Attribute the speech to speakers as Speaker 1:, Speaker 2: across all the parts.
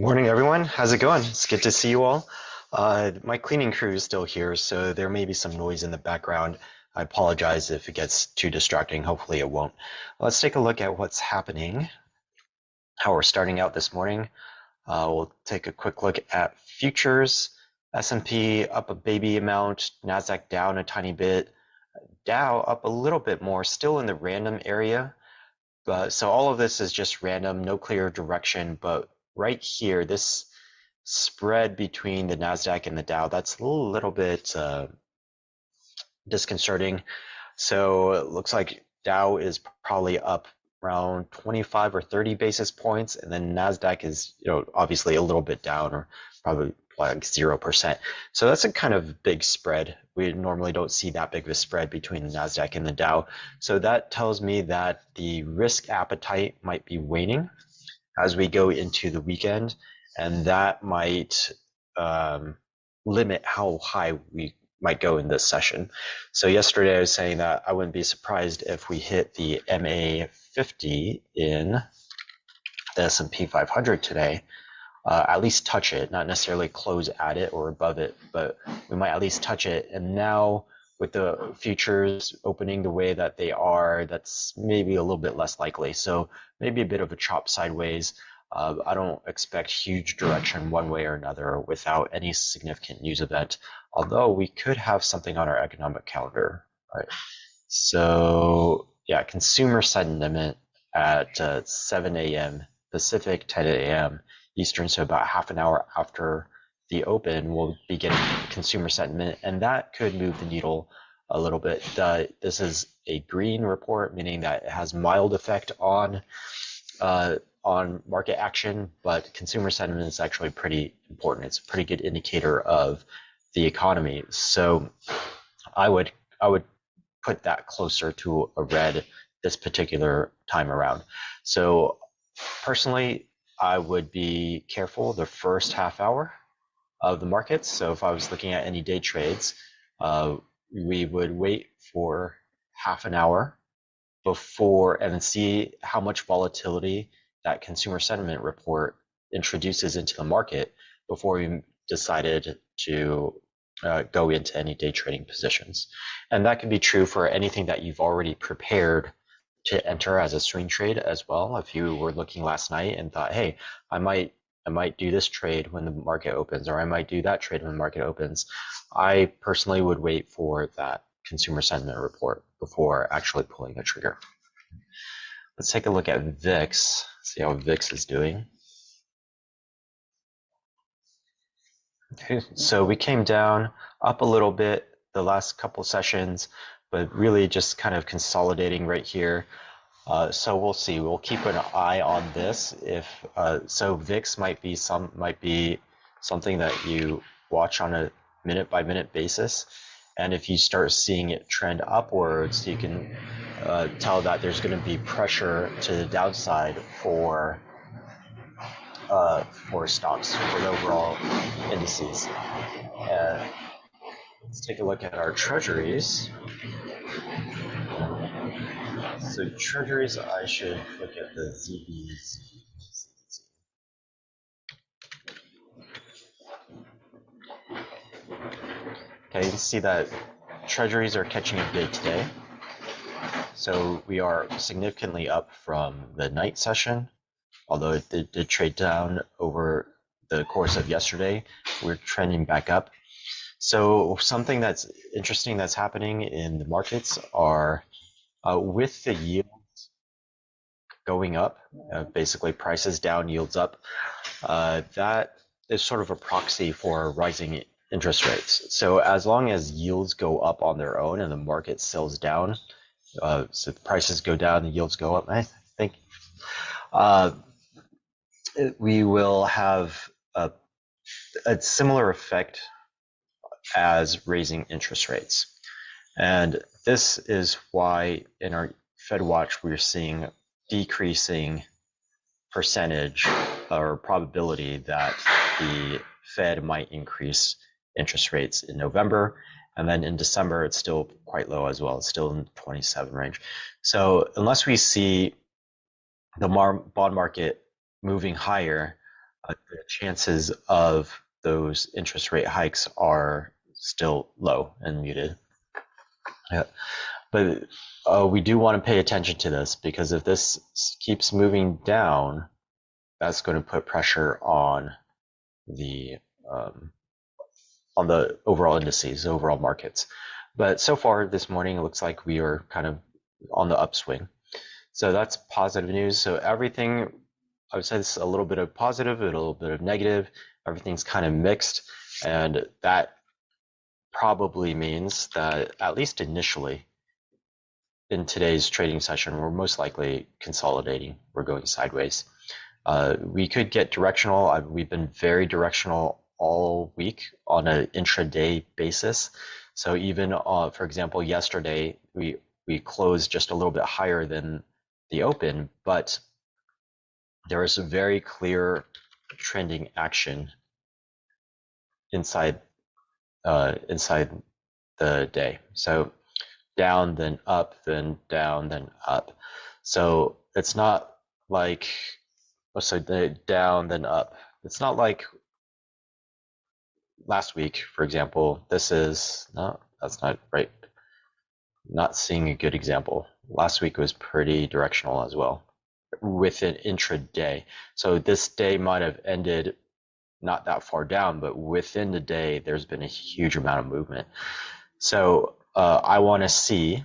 Speaker 1: Morning, everyone. How's it going? It's good to see you all. My cleaning crew is still here, so there may be some noise in the background. I apologize if it gets too distracting. Hopefully it won't. Let's take a look at what's happening, how we're starting out this morning. We'll take a quick look at futures. S&P up a baby amount, NASDAQ down a tiny bit, Dow up a little bit more, still in the random area. So all of this is just random, no clear direction, but right here, this spread between the NASDAQ and the Dow, that's a little bit disconcerting. So it looks like Dow is probably up around 25 or 30 basis points, and then NASDAQ is, obviously a little bit down, or probably like 0%. So that's a kind of big spread. We normally don't see that big of a spread between the NASDAQ and the Dow. So that tells me that the risk appetite might be waning as we go into the weekend, and that might limit how high we might go in this session. So yesterday I was saying that I wouldn't be surprised if we hit the MA 50 in the S&P 500 today, at least touch it, not necessarily close at it or above it, but we might at least touch it. And now with the futures opening the way that they are, that's maybe a little bit less likely. So maybe a bit of a chop sideways. I don't expect huge direction one way or another without any significant news event, although we could have something on our economic calendar. Right. So yeah, consumer sentiment at 7 a.m. Pacific, 10 a.m. Eastern, so about half an hour after the open, we'll be getting consumer sentiment, and that could move the needle a little bit. This is a green report, meaning that it has mild effect on market action, but consumer sentiment is actually pretty important. It's a pretty good indicator of the economy. So I would put that closer to a red this particular time around. So personally, I would be careful the first half hour of the markets. So if I was looking at any day trades, we would wait for half an hour before and then see how much volatility that consumer sentiment report introduces into the market before we decided to go into any day trading positions. And that can be true for anything that you've already prepared to enter as a swing trade as well. If you were looking last night and thought, hey, I might do this trade when the market opens, or I might do that trade when the market opens, I personally would wait for that consumer sentiment report before actually pulling the trigger. Let's take a look at VIX, see how VIX is doing. Okay, so we came down up a little bit the last couple sessions, but really just kind of consolidating right here. So we'll see. We'll keep an eye on this. If so, VIX might be something that you watch on a minute-by-minute basis, and if you start seeing it trend upwards, you can tell that there's going to be pressure to the downside for stocks, for the overall indices. Let's take a look at our treasuries. So treasuries, I should look at the ZBs. Okay, you can see that treasuries are catching a bid today. So we are significantly up from the night session, although it did trade down over the course of yesterday. We're trending back up. So something that's interesting that's happening in the markets are with the yields going up, basically prices down, yields up, that is sort of a proxy for rising interest rates. So as long as yields go up on their own and the market sells down, so the prices go down, the yields go up, I think we will have a similar effect as raising interest rates. And this is why in our Fed Watch we're seeing decreasing percentage or probability that the Fed might increase interest rates in November. And then in December, it's still quite low as well. It's still in the 27 range. So unless we see the bond market moving higher, The chances of those interest rate hikes are still low and muted. Yeah. But we do want to pay attention to this, because if this keeps moving down, that's going to put pressure the um, on the overall indices, overall markets. But so far this morning, it looks like we are kind of on the upswing. So that's positive news. So everything, I would say this is a little bit of positive, a little bit of negative. Everything's kind of mixed. And that probably means that, at least initially, in today's trading session, we're most likely consolidating. We're going sideways. We could get directional. We've been very directional all week on an intraday basis. So even, for example, yesterday, we closed just a little bit higher than the open, but there is a very clear trending action inside the day. So down, then up, then down, then up. So it's not like, so the down, then up. It's not like last week, for example. This is, no, that's not right. Not seeing a good example. Last week was pretty directional as well, with an intraday. So this day might have ended not that far down, but within the day, there's been a huge amount of movement. So I want to see,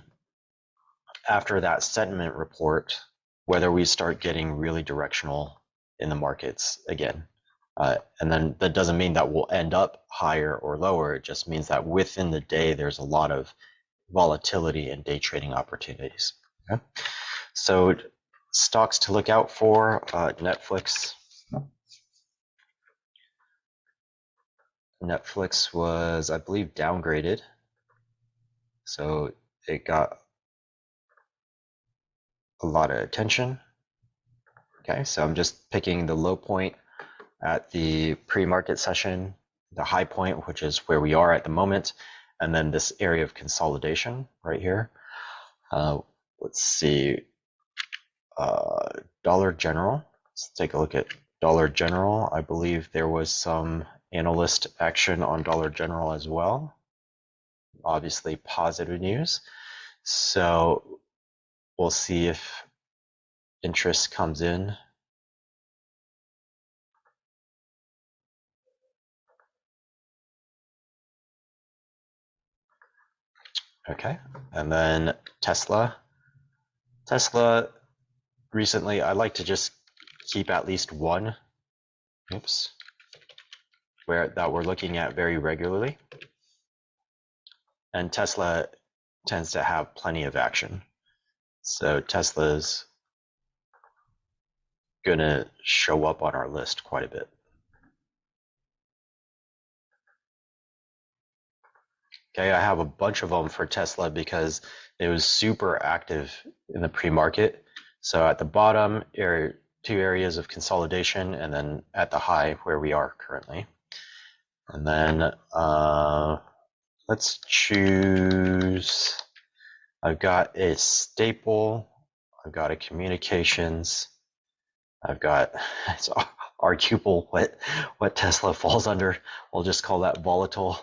Speaker 1: after that sentiment report, whether we start getting really directional in the markets again. And then that doesn't mean that we'll end up higher or lower. It just means that within the day, there's a lot of volatility and day trading opportunities. Okay? So stocks to look out for, Netflix. Netflix was, I believe, downgraded. So it got a lot of attention. Okay, so I'm just picking the low point at the pre-market session, the high point, which is where we are at the moment, and then this area of consolidation right here. Let's see, Dollar General. Let's take a look at Dollar General. I believe there was some analyst action on Dollar General as well. Obviously positive news. So we'll see if interest comes in. Okay, and then Tesla. Tesla, recently, I like to just keep at least one, that we're looking at very regularly. And Tesla tends to have plenty of action. So Tesla's gonna show up on our list quite a bit. Okay, I have a bunch of them for Tesla because it was super active in the pre-market. So at the bottom, two areas of consolidation, and then at the high where we are currently. And then let's choose, I've got a staple, I've got a communications, I've got, it's arguable what Tesla falls under. We'll just call that volatile.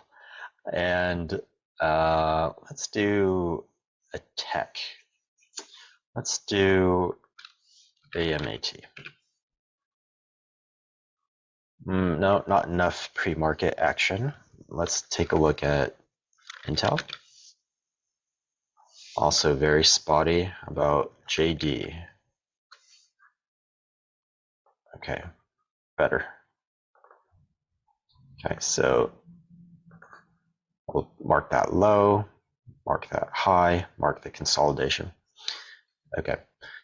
Speaker 1: And let's do a tech. Let's do AMAT. No, not enough pre-market action. Let's take a look at Intel. Also very spotty about JD. Okay, better. Okay, so we'll mark that low, mark that high, mark the consolidation. Okay,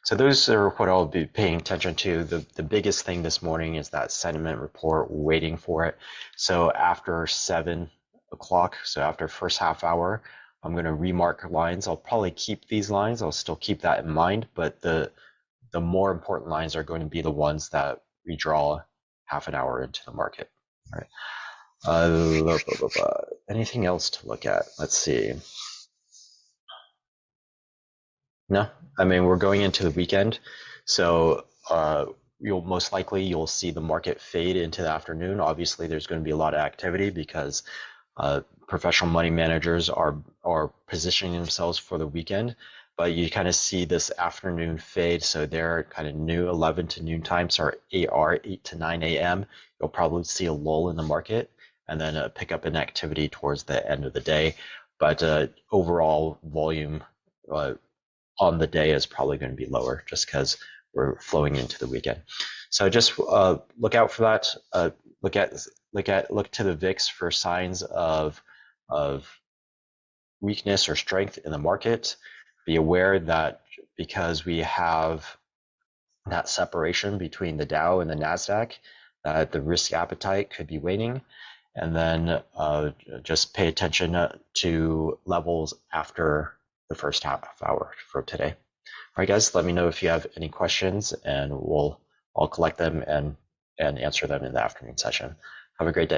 Speaker 1: so those are what I'll be paying attention to. The biggest thing this morning is that sentiment report, waiting for it. So after 7 o'clock, so after first half hour, I'm going to remark lines. I'll probably keep these lines. I'll still keep that in mind, but the more important lines are going to be the ones that we draw half an hour into the market. All right. Anything else to look at? Let's see. No, I mean, we're going into the weekend, so you'll most likely you'll see the market fade into the afternoon. Obviously, there's going to be a lot of activity because professional money managers are positioning themselves for the weekend, but you kind of see this afternoon fade. So they're kind of new 11 to noon time, so AR 8 to 9 a.m. You'll probably see a lull in the market and then a pickup in activity towards the end of the day. But overall volume on the day is probably going to be lower just because we're flowing into the weekend. So just look out for that. Look to the VIX for signs of weakness or strength in the market. Be aware that because we have that separation between the Dow and the Nasdaq, that the risk appetite could be waning. And then just pay attention to levels after the first half hour for today. All right, guys, let me know if you have any questions, and I'll collect them and answer them in the afternoon session. Have a great day.